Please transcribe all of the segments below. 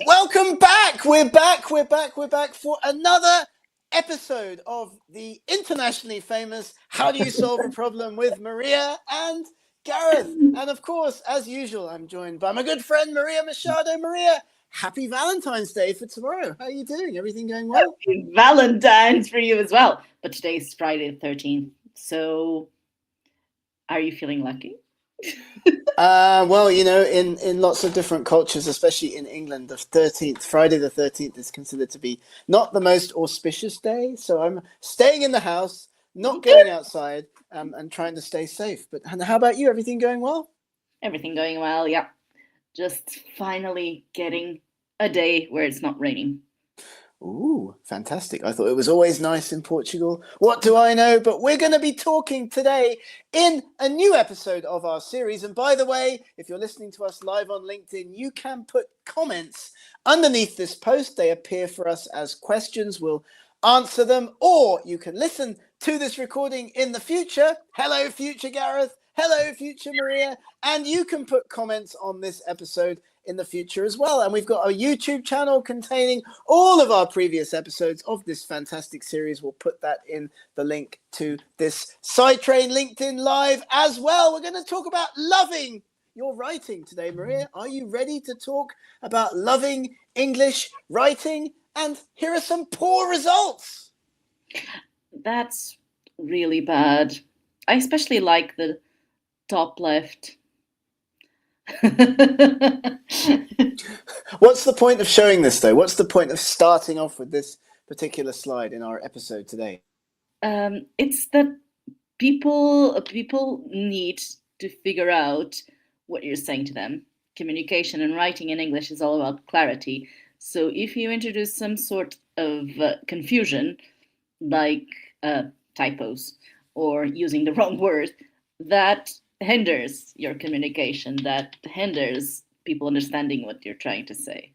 Welcome back. We're back. We're back. We're back for another episode of the internationally famous How Do You Solve a Problem with Maria and Gareth. And of course, as usual, I'm joined by my good friend Maria Machado. Maria, happy Valentine's Day for tomorrow. How are you doing? Everything going well? Happy Valentine's for you as well. But today's Friday the 13th. So are you feeling lucky? Well, in lots of different cultures, especially in England, the 13th, Friday the 13th, is considered to be not the most auspicious day. So I'm staying in the house, not going outside, and trying to stay safe. But and how about you? Everything going well? Everything going well, yeah. Just finally getting a day where it's not raining. Ooh, fantastic. I thought it was always nice in Portugal. What do I know? But we're going to be talking today in a new episode of our series. And by the way, if you're listening to us live on LinkedIn, you can put comments underneath this post. They appear for us as questions. We'll answer them, or you can listen to this recording in the future. Hello, future Gareth. Hello, future Maria. And you can put comments on this episode in the future as well. And we've got a YouTube channel containing all of our previous episodes of this fantastic series. We'll put that in the link to this Sidetrain LinkedIn Live as well. We're going to talk about loving your writing today, Maria. Are you ready to talk about loving English writing? And here are some poor results. That's really bad. I especially like the top left. What's the point of showing this, though? What's the point of starting off with this particular slide in our episode today? It's that people need to figure out what you're saying to them. Communication and writing in English is all about clarity. So if you introduce some sort of confusion, like typos or using the wrong word, that hinders your communication, that hinders people understanding what you're trying to say.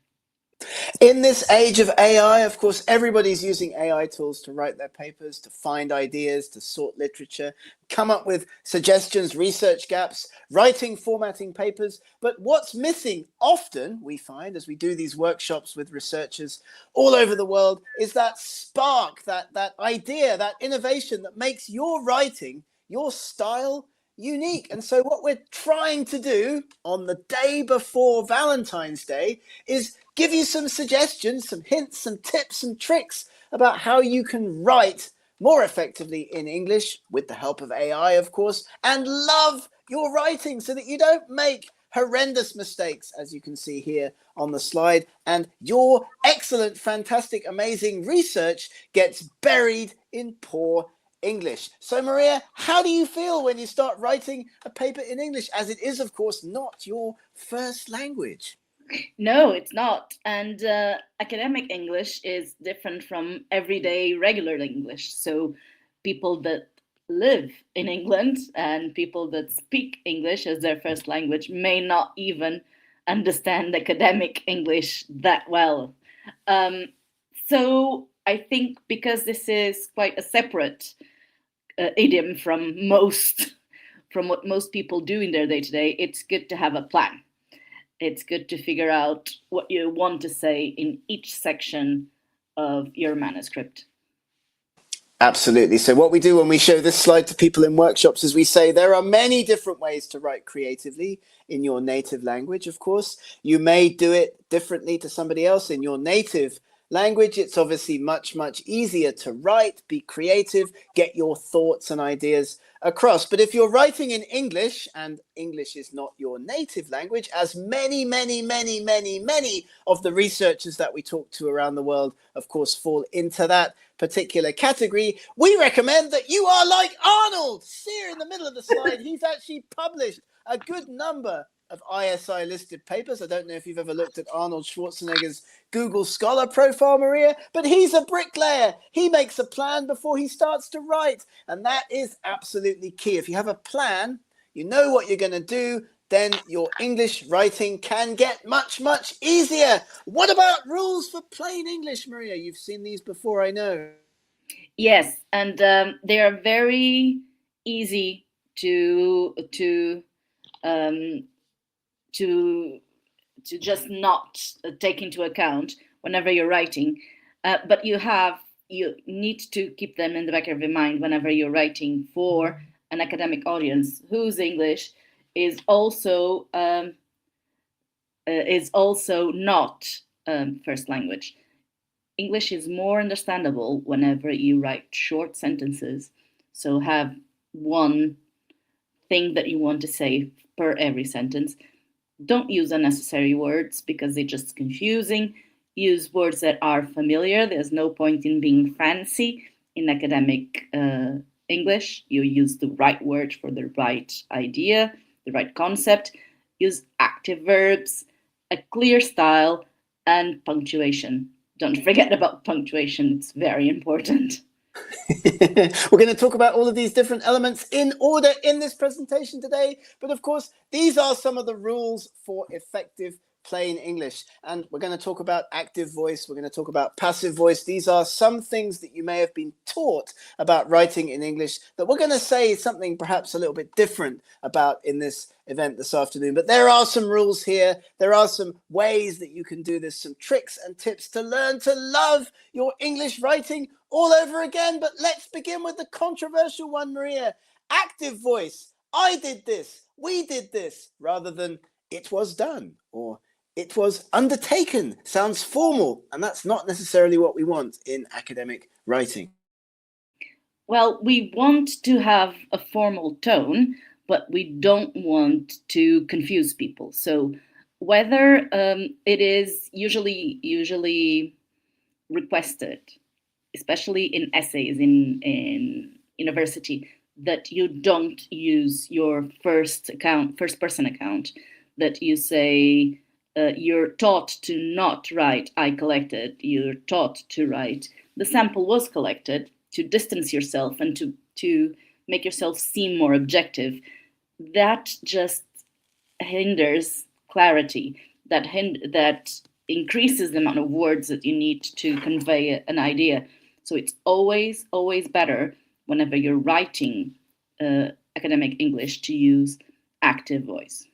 In this age of AI, of course, everybody's using AI tools to write their papers, to find ideas, to sort literature, come up with suggestions, research gaps, writing, formatting papers. But what's missing often, we find, as we do these workshops with researchers all over the world, is that spark, that idea, that innovation that makes your writing, your style, unique. And so what we're trying to do on the day before Valentine's Day is give you some suggestions, some hints, some tips, some tricks about how you can write more effectively in English with the help of AI, of course, and love your writing so that you don't make horrendous mistakes, as you can see here on the slide, and your excellent, fantastic, amazing research gets buried in poor English. So, Maria, how do you feel when you start writing a paper in English, as it is, of course, not your first language? No, it's not. And academic English is different from everyday regular English. So people that live in England and people that speak English as their first language may not even understand academic English that well. Um, so I think because this is quite a separate idiom from most from what most people do in their day to day, it's good to have a plan. It's good to figure out what you want to say in each section of your manuscript. Absolutely. So, what we do when we show this slide to people in workshops is we say there are many different ways to write creatively in your native language, of course. You may do it differently to somebody else in your native language. It's obviously much, much easier to write, be creative, get your thoughts and ideas across. But if you're writing in English and English is not your native language, as many of the researchers that we talk to around the world, of course, fall into that particular category, we recommend that you are like Arnold. See here in the middle of the slide, he's actually published a good number of ISI listed papers. I don't know if you've ever looked at Arnold Schwarzenegger's Google Scholar profile, Maria, but he's a bricklayer. He makes a plan before he starts to write. And that is absolutely key. If you have a plan, you know what you're going to do, then your English writing can get much, much easier. What about rules for plain English, Maria? You've seen these before, I know. Yes, and they are very easy um, to just not take into account whenever you're writing, but you need to keep them in the back of your mind whenever you're writing for an academic audience whose English is also not first language. English is more understandable whenever you write short sentences. So have one thing that you want to say per every sentence. Don't use unnecessary words because they're just confusing. Use words that are familiar. There's no point in being fancy in academic English. You use the right word for the right idea, the right concept. Use active verbs, a clear style, and punctuation. Don't forget about punctuation, it's very important. We're going to talk about all of these different elements in order in this presentation today. But of course, these are some of the rules for effective plain English. And we're going to talk about active voice. We're going to talk about passive voice. These are some things that you may have been taught about writing in English that we're going to say something perhaps a little bit different about in this event this afternoon. But there are some rules here. There are some ways that you can do this, some tricks and tips to learn to love your English writing all over again. But let's begin with the controversial one, Maria. Active voice. I did this. We did this, rather than it was done or it was undertaken. Sounds formal, and that's not necessarily what we want in academic writing. Well, we want to have a formal tone, but we don't want to confuse people. So whether it is usually requested, especially in essays in university, that you don't use your first person account, that you say you're taught to not write I collected, you're taught to write the sample was collected, to distance yourself and to make yourself seem more objective. That just hinders clarity, that increases the amount of words that you need to convey an idea. So it's always better whenever you're writing academic English to use active voice.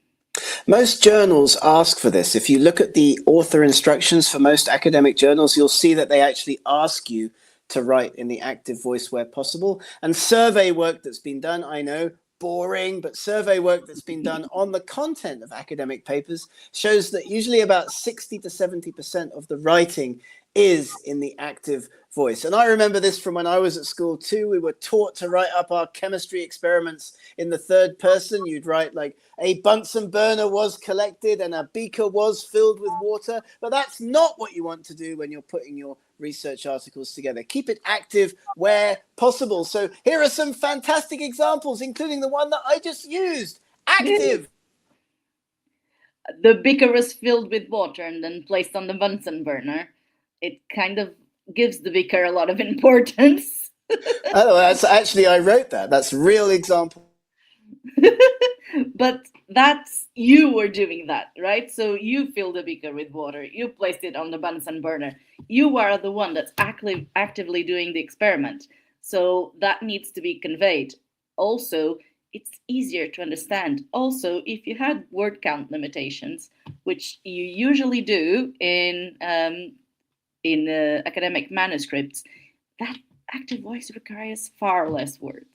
Most journals ask for this. If you look at the author instructions for most academic journals, you'll see that they actually ask you to write in the active voice where possible. And survey work that's been done, I know, boring, but survey work that's been done on the content of academic papers shows that usually about 60 to 70% of the writing is in the active voice. And I remember this from when I was at school too. We were taught to write up our chemistry experiments in the third person. You'd write like a Bunsen burner was collected and a beaker was filled with water. But that's not what you want to do when you're putting your research articles together. Keep it active where possible. So here are some fantastic examples, including the one that I just used. Active. The beaker was filled with water and then placed on the Bunsen burner. It kind of gives the beaker a lot of importance. Oh, that's actually, I wrote that. That's a real example. But that's you were doing that, right? So you filled the beaker with water, you placed it on the Bunsen burner. You are the one that's actively doing the experiment. So that needs to be conveyed. Also, it's easier to understand. Also, if you had word count limitations, which you usually do in academic manuscripts, that active voice requires far less words.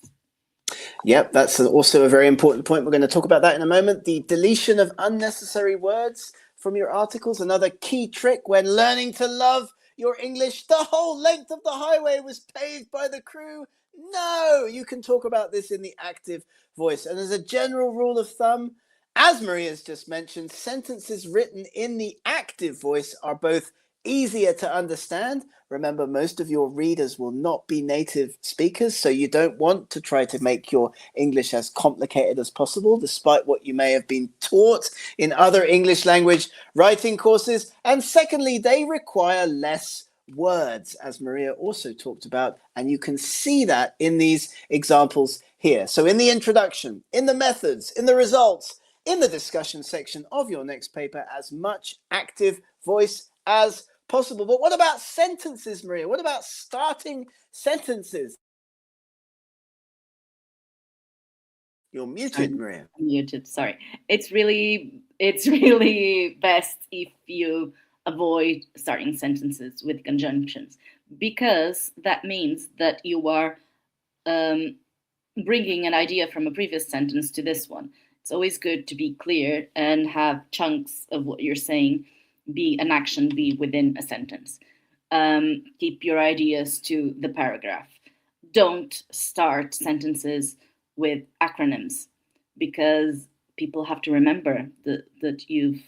Yep, that's also a very important point. We're going to talk about that in a moment. The deletion of unnecessary words from your articles, another key trick when learning to love your English. The whole length of the highway was paved by the crew. No, you can talk about this in the active voice. And as a general rule of thumb, as Maria's just mentioned, sentences written in the active voice are both easier to understand. Remember, most of your readers will not be native speakers, so you don't want to try to make your English as complicated as possible, despite what you may have been taught in other English language writing courses. And secondly, they require less words, as Maria also talked about, and you can see that in these examples here. So in the introduction, in the methods, in the results, in the discussion section of your next paper, as much active voice as possible. But what about sentences, Maria? What about starting sentences? You're muted, Maria. Muted, sorry. It's really it's really best if you avoid starting sentences with conjunctions, because that means that you are um, bringing an idea from a previous sentence to this one. It's always good to be clear and have chunks of what you're saying be an action, be within a sentence. Keep your ideas to the paragraph. Don't start sentences with acronyms, because people have to remember that you've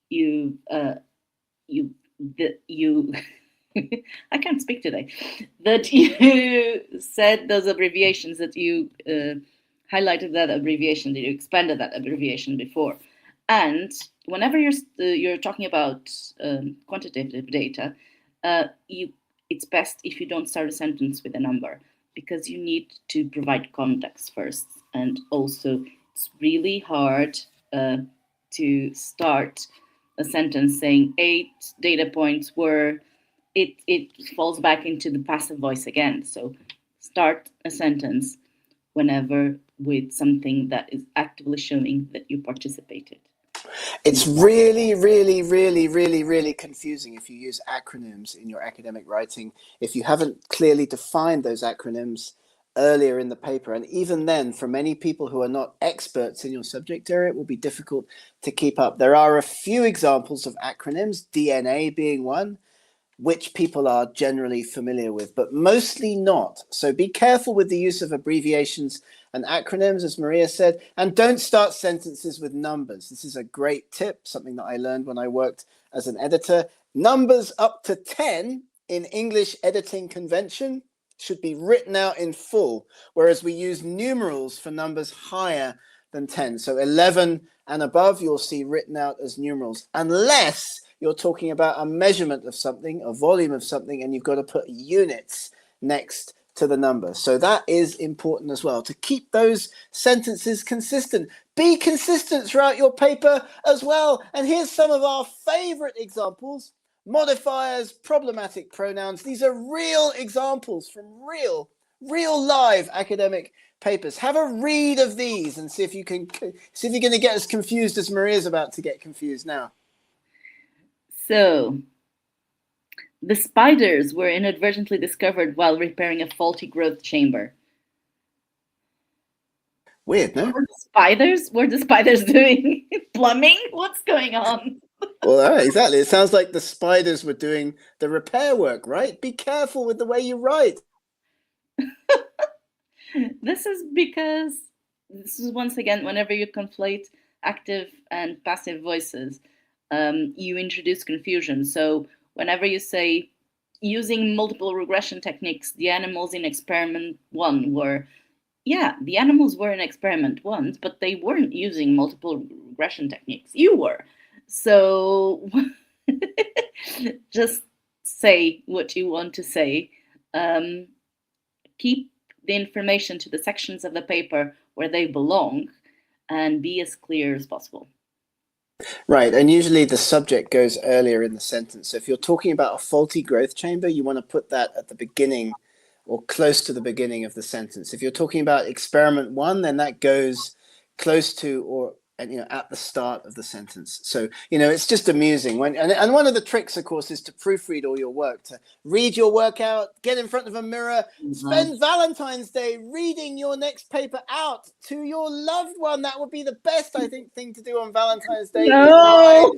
you that you I can't speak today, that you said those abbreviations, that you highlighted that abbreviation, that you expanded that abbreviation before. And whenever you're talking about quantitative data, you it's best if you don't start a sentence with a number, because you need to provide context first. And also, it's really hard to start a sentence saying 8 data points were, it falls back into the passive voice again. So start a sentence whenever with something that is actively showing that you participated. It's really, really, really, really, really confusing if you use acronyms in your academic writing, if you haven't clearly defined those acronyms earlier in the paper. And even then, for many people who are not experts in your subject area, it will be difficult to keep up. There are a few examples of acronyms, DNA being one, which people are generally familiar with, but mostly not. So be careful with the use of abbreviations and acronyms, as Maria said, and don't start sentences with numbers. This is a great tip, something that I learned when I worked as an editor. Numbers up to 10 in English editing convention should be written out in full, whereas we use numerals for numbers higher than 10. So 11 and above, you'll see written out as numerals, unless you're talking about a measurement of something, a volume of something, and you've got to put units next to the number. So that is important as well, to keep those sentences consistent. Be consistent throughout your paper as well. And here's some of our favorite examples. Modifiers, problematic pronouns. These are real examples from real live academic papers. Have a read of these and see if you're going to get as confused as Maria's about to get confused now. So, the spiders were inadvertently discovered while repairing a faulty growth chamber. Weird, no? Were the spiders doing plumbing? What's going on? Well, exactly. It sounds like the spiders were doing the repair work, right? Be careful with the way you write. This is because this is, once again, whenever you conflate active and passive voices, you introduce confusion. So whenever you say, using multiple regression techniques, the animals in experiment 1 were, yeah, the animals were in experiment 1, but they weren't using multiple regression techniques. You were. So just say what you want to say. Keep the information to the sections of the paper where they belong, and be as clear as possible. Right, and usually the subject goes earlier in the sentence. So if you're talking about a faulty growth chamber, you want to put that at the beginning or close to the beginning of the sentence. If you're talking about experiment 1, then that goes close to or at the start of the sentence. So it's just amusing when and one of the tricks, of course, is to proofread all your work, to read your work out, get in front of a mirror, spend Valentine's Day reading your next paper out to your loved one. That would be the best, I think, thing to do on Valentine's Day, in my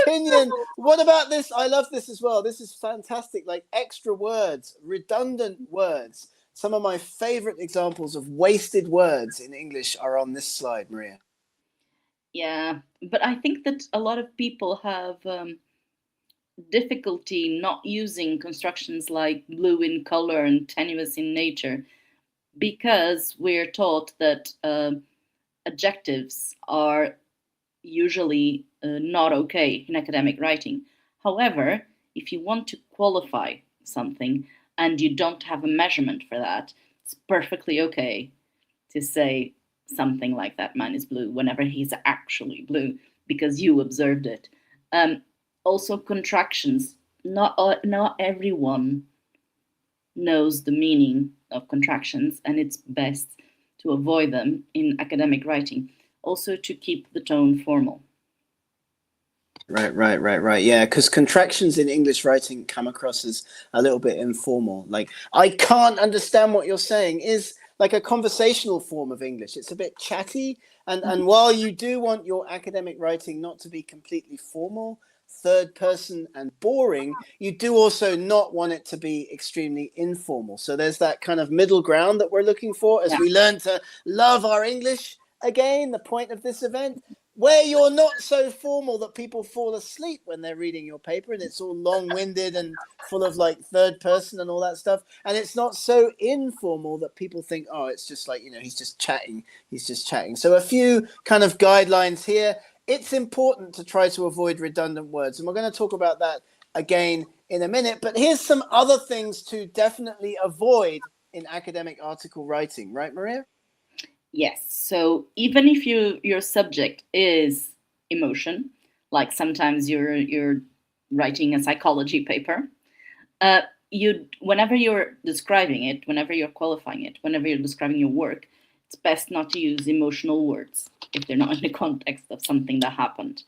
opinion. What about this? I love this as well. This is fantastic. Like extra words, redundant words. Some of my favorite examples of wasted words in English are on this slide, Maria. Yeah, but I think that a lot of people have difficulty not using constructions like blue in color and tenuous in nature, because we're taught that adjectives are usually not okay in academic writing. However, if you want to qualify something and you don't have a measurement for that, it's perfectly okay to say something like that man is blue whenever he's actually blue, because you observed it. Also, contractions. Not everyone knows the meaning of contractions, and it's best to avoid them in academic writing. also to keep the tone formal. Right. Yeah, because contractions in English writing come across as a little bit informal. Like, I can't understand what you're saying is like a conversational form of English. It's a bit chatty. And while you do want your academic writing not to be completely formal, third person and boring, you do also not want it to be extremely informal. So there's that kind of middle ground that we're looking for as Yeah. we learn to love our English again, the point of this event, where you're not so formal that people fall asleep when they're reading your paper and it's all long-winded and full of like third person and all that stuff, and it's not so informal that people think, oh, it's just like, he's just chatting. So a few kind of guidelines here. It's important to try to avoid redundant words, and we're going to talk about that again in a minute, but here's some other things to definitely avoid in academic article writing, right, Maria? Yes. So even if your subject is emotion, like sometimes you're writing a psychology paper, you whenever you're describing it, whenever you're qualifying it, whenever you're describing your work, it's best not to use emotional words if they're not in the context of something that happened.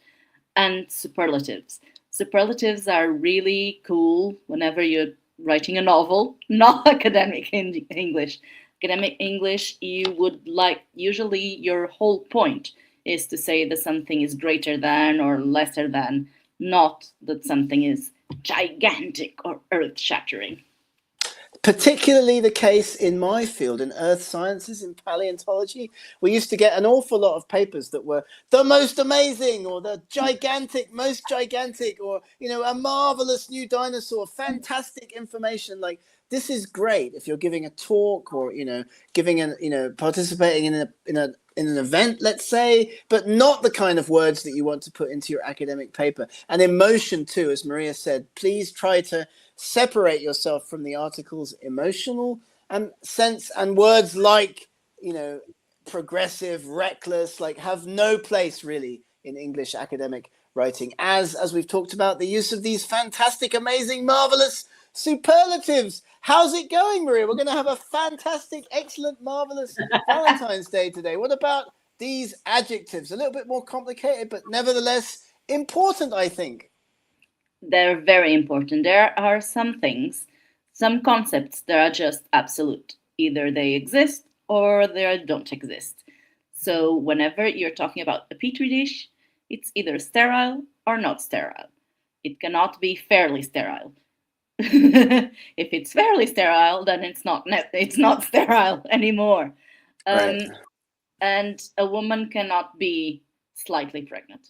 And superlatives. Superlatives are really cool whenever you're writing a novel, not academic English. Academic English, you would like, usually your whole point is to say that something is greater than or lesser than, not that something is gigantic or earth shattering. Particularly the case in my field, in earth sciences, in paleontology. We used to get an awful lot of papers that were the most amazing, or the gigantic, most gigantic, or, a marvelous new dinosaur, fantastic information. Like, this is great if you're giving a talk, or, giving an, participating in an event, let's say, but not the kind of words that you want to put into your academic paper. And emotion too, as Maria said, please try to separate yourself from the article's emotional sense, and words like, progressive, reckless, like, have no place really in English academic writing. As we've talked about, the use of these fantastic, amazing, marvelous superlatives. How's it going, Maria? We're going to have a fantastic, excellent, marvelous Valentine's Day today. What about these adjectives? A little bit more complicated, but nevertheless important, I think. They're very important. There are some things, some concepts that are just absolute. Either they exist or they don't exist. So whenever you're talking about a petri dish, it's either sterile or not sterile. It cannot be fairly sterile. If it's fairly sterile, then it's not sterile anymore. Right. And a woman cannot be slightly pregnant.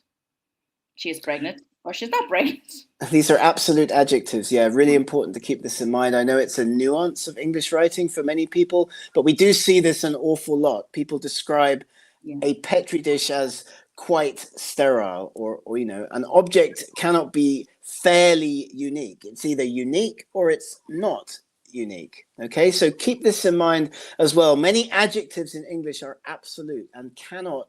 She is pregnant or she's not pregnant. These are absolute adjectives. Yeah, really important to keep this in mind. I know it's a nuance of English writing for many people, but we do see this an awful lot. People describe a petri dish as quite sterile, or an object cannot be fairly unique. It's either unique or it's not unique. Okay, so keep this in mind as well. Many adjectives in English are absolute and cannot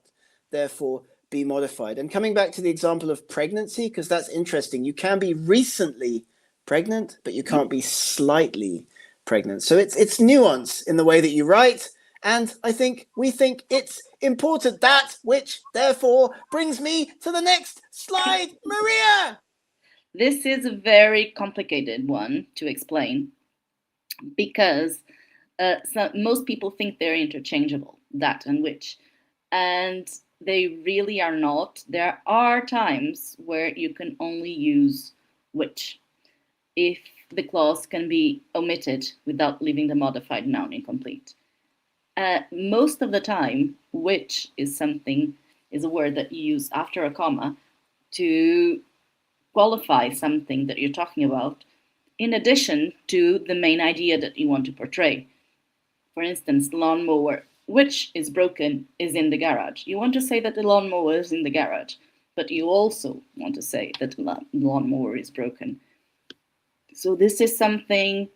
therefore be modified. And coming back to the example of pregnancy, because that's interesting, you can be recently pregnant, but you can't be slightly pregnant. So it's nuance in the way that you write. And we think it's important. That, which therefore brings me to the next slide, Maria. This is a very complicated one to explain because most people think they're interchangeable, that and which, and they really are not. There are times where you can only use which if the clause can be omitted without leaving the modified noun incomplete. Most of the time, which is a word that you use after a comma to qualify something that you're talking about, in addition to the main idea that you want to portray. For instance, the lawnmower, which is broken, is in the garage. You want to say that the lawnmower is in the garage, but you also want to say that the lawnmower is broken. So this is something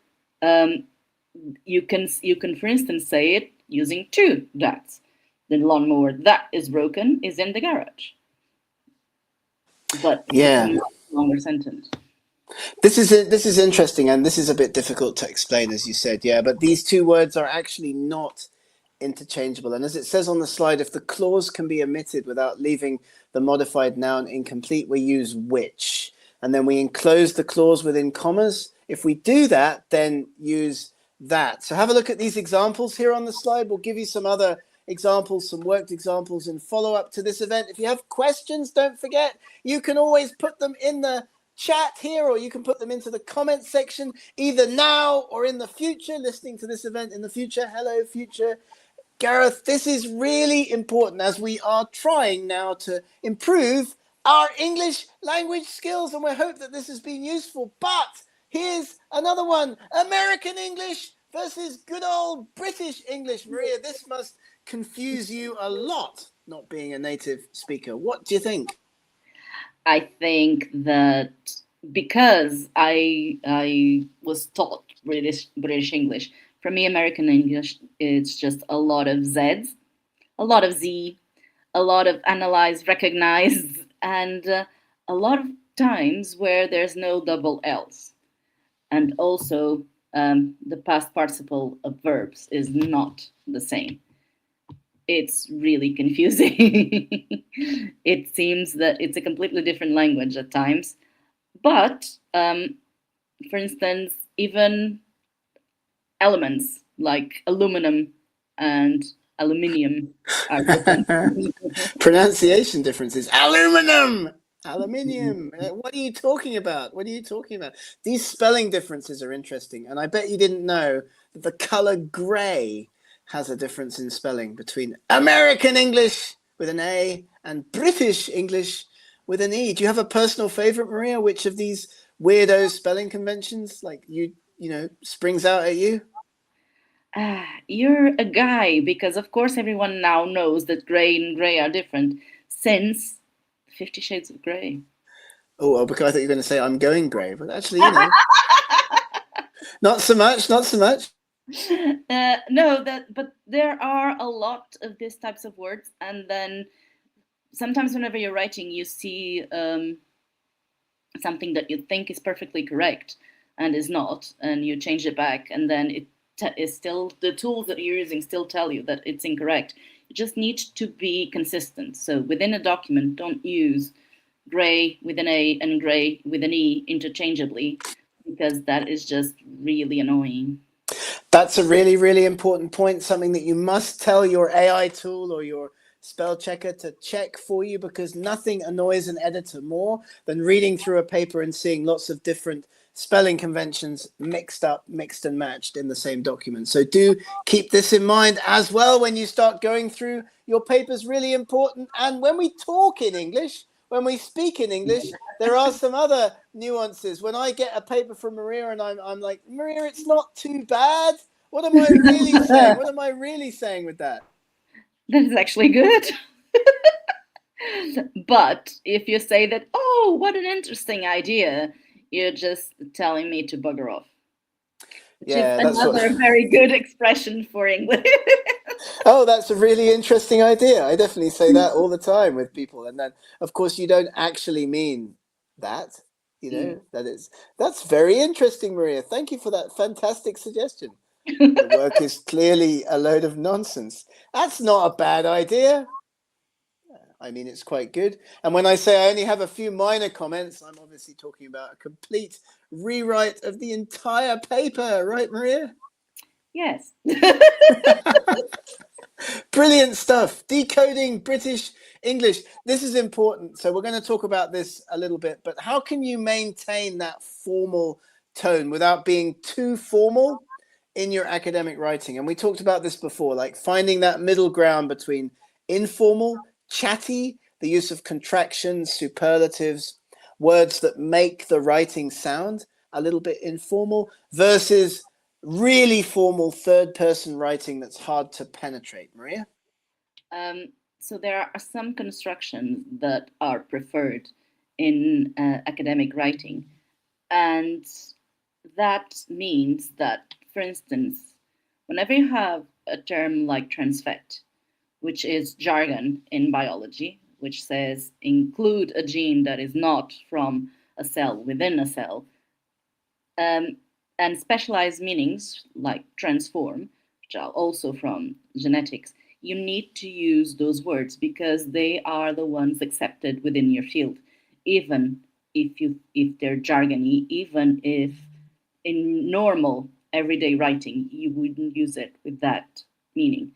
you can, for instance, say it using two that's. The lawnmower that is broken is in the garage. But yeah, it's a longer sentence. This is interesting, and this is a bit difficult to explain, as you said. Yeah, but these two words are actually not interchangeable. And as it says on the slide, if the clause can be omitted without leaving the modified noun incomplete, we use which. And then we enclose the clause within commas. If we do that, then use that. So have a look at these examples here on the slide. We'll give you some other examples, some worked examples in follow-up to this event. If you have questions, don't forget, you can always put them in the chat here, or you can put them into the comment section, either now or in the future, listening to this event in the future. Hello, future. Gareth, this is really important as we are trying now to improve our English language skills, and we hope that this has been useful. But here's another one: American English versus good old British English. Maria, this must confuse you a lot, not being a native speaker. What do you think? I think that because I was taught British English, for me American English is just a lot of Z's, a lot of Z, a lot of analyze, recognize, and a lot of times where there's no double L's, and also the past participle of verbs is not the same. It's really confusing. It seems that it's a completely different language at times. But, for instance, even elements like aluminum and aluminium are different. Pronunciation differences. Aluminum. Aluminium. What are you talking about? What are you talking about? These spelling differences are interesting. And I bet you didn't know that the color gray has a difference in spelling between American English with an A and British English with an E. Do you have a personal favorite, Maria? Which of these weirdo spelling conventions, like you know, springs out at you? You're a guy, because of course everyone now knows that gray and gray are different since 50 Shades of Grey. Oh, well, because I thought you were going to say I'm going grey, but actually, you know, not so much, not so much. No, but there are a lot of these types of words, and then sometimes whenever you're writing, you see something that you think is perfectly correct and is not, and you change it back, and then it is still, the tools that you're using still tell you that it's incorrect. You just need to be consistent. So within a document, don't use gray with an A and gray with an E interchangeably, because that is just really annoying. That's a really, really important point, something that you must tell your AI tool or your spell checker to check for you, because nothing annoys an editor more than reading through a paper and seeing lots of different spelling conventions mixed up, mixed and matched in the same document. So do keep this in mind as well when you start going through your papers. Really important. And when we talk in English, when we speak in English, there are some other nuances. When I get a paper from Maria and I'm like, Maria, it's not too bad. What am I really saying? What am I really saying with that? That is actually good. But if you say that, oh, what an interesting idea, you're just telling me to bugger off. Which Yeah, is that's what. another very good expression for English. Oh, that's a really interesting idea. I definitely say that all the time with people. And then, of course, you don't actually mean that. You know, that's very interesting, Maria. Thank you for that fantastic suggestion. The work is clearly a load of nonsense. That's not a bad idea. I mean, it's quite good. And when I say I only have a few minor comments, I'm obviously talking about a complete rewrite of the entire paper, right, Maria? Yes. Brilliant stuff. Decoding British English. This is important. So we're going to talk about this a little bit, but how can you maintain that formal tone without being too formal in your academic writing? And we talked about this before, like finding that middle ground between informal, chatty, the use of contractions, superlatives, words that make the writing sound a little bit informal, versus really formal third person writing that's hard to penetrate. Maria? So there are some constructions that are preferred in academic writing. And that means that, for instance, whenever you have a term like transfect, which is jargon in biology, which says include a gene that is not from a cell within a cell, and specialized meanings like transform, also from genetics, you need to use those words because they are the ones accepted within your field, even if they're jargony, even if in normal everyday writing you wouldn't use it with that meaning.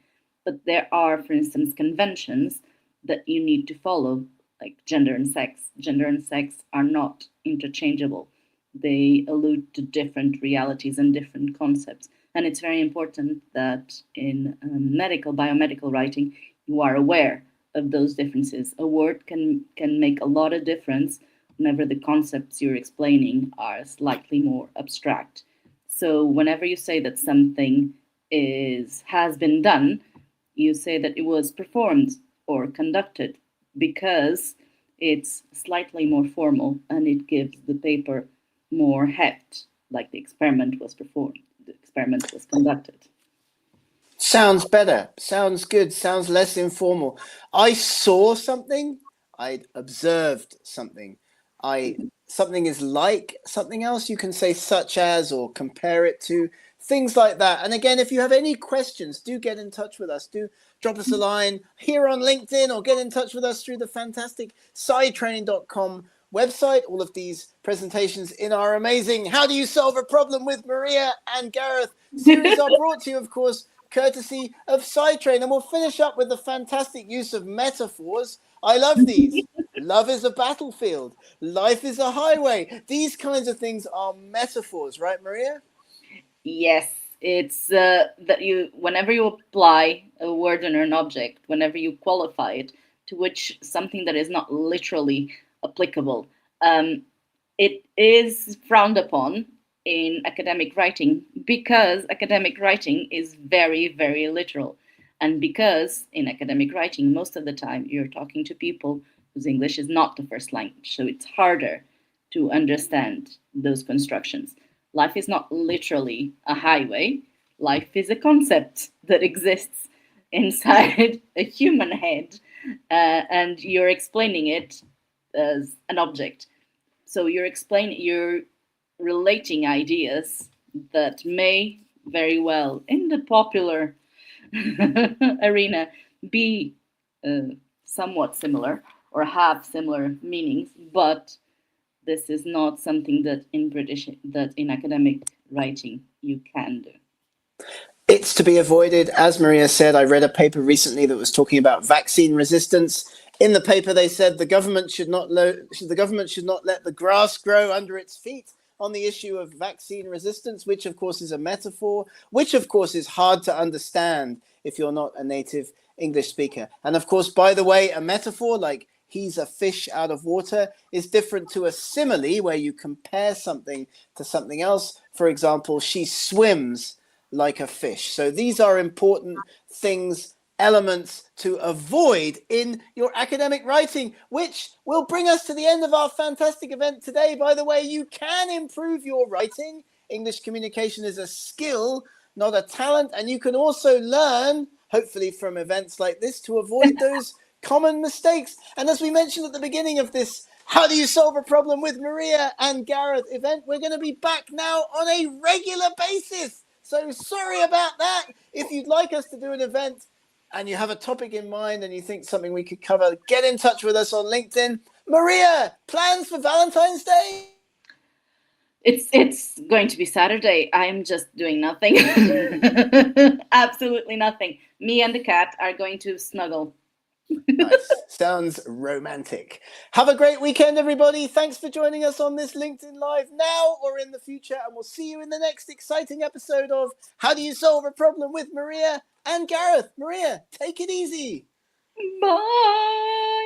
But there are, for instance, conventions that you need to follow, like gender and sex. Gender and sex are not interchangeable. They allude to different realities and different concepts. And it's very important that in biomedical writing, you are aware of those differences. A word can make a lot of difference whenever the concepts you're explaining are slightly more abstract. So whenever you say that something has been done, you say that it was performed or conducted because it's slightly more formal and it gives the paper more heft, like the experiment was performed, the experiment was conducted. Sounds better. Sounds good. Sounds less informal. I saw something. I observed something. Something is like something else. You can say such as or compare it to, things like that. And again, if you have any questions, do get in touch with us. Do drop us a line here on LinkedIn or get in touch with us through the fantastic sidetraining.com website. All of these presentations in our amazing How Do You Solve a Problem with Maria and Gareth series are brought to you, of course, courtesy of Sidetrain. And we'll finish up with the fantastic use of metaphors. I love these. Love is a battlefield. Life is a highway. These kinds of things are metaphors, right, Maria? Yes, it's that whenever you apply a word or an object, whenever you qualify it to which something that is not literally applicable, it is frowned upon in academic writing because academic writing is very, very literal. And because in academic writing, most of the time you're talking to people whose English is not the first language. So it's harder to understand those constructions. Life is not literally a highway. Life is a concept that exists inside a human head, and you're explaining it as an object. So you're relating ideas that may very well, in the popular arena, be somewhat similar or have similar meanings, but this is not something that in academic writing you can do. It's to be avoided. As Maria said, I read a paper recently that was talking about vaccine resistance. In the paper, they said the government should not let the grass grow under its feet on the issue of vaccine resistance, which of course is a metaphor, which of course is hard to understand if you're not a native English speaker. And of course, by the way, a metaphor like he's a fish out of water is different to a simile where you compare something to something else. For example, she swims like a fish. So these are important things, elements to avoid in your academic writing, which will bring us to the end of our fantastic event today. By the way, you can improve your writing. English communication is a skill, not a talent. And you can also learn, hopefully from events like this, to avoid those common mistakes. And as we mentioned at the beginning of this How Do You Solve a Problem with Maria and Gareth event, we're going to be back now on a regular basis. So sorry about that. If you'd like us to do an event and you have a topic in mind and you think something we could cover, get in touch with us on LinkedIn. Maria, plans for Valentine's Day? It's going to be Saturday. I'm just doing nothing. Absolutely nothing. Me and the cat are going to snuggle. Nice. Sounds romantic. Have a great weekend, everybody. Thanks for joining us on this LinkedIn Live now or in the future. And we'll see you in the next exciting episode of How Do You Solve a Problem with Maria and Gareth. Maria, take it easy. Bye.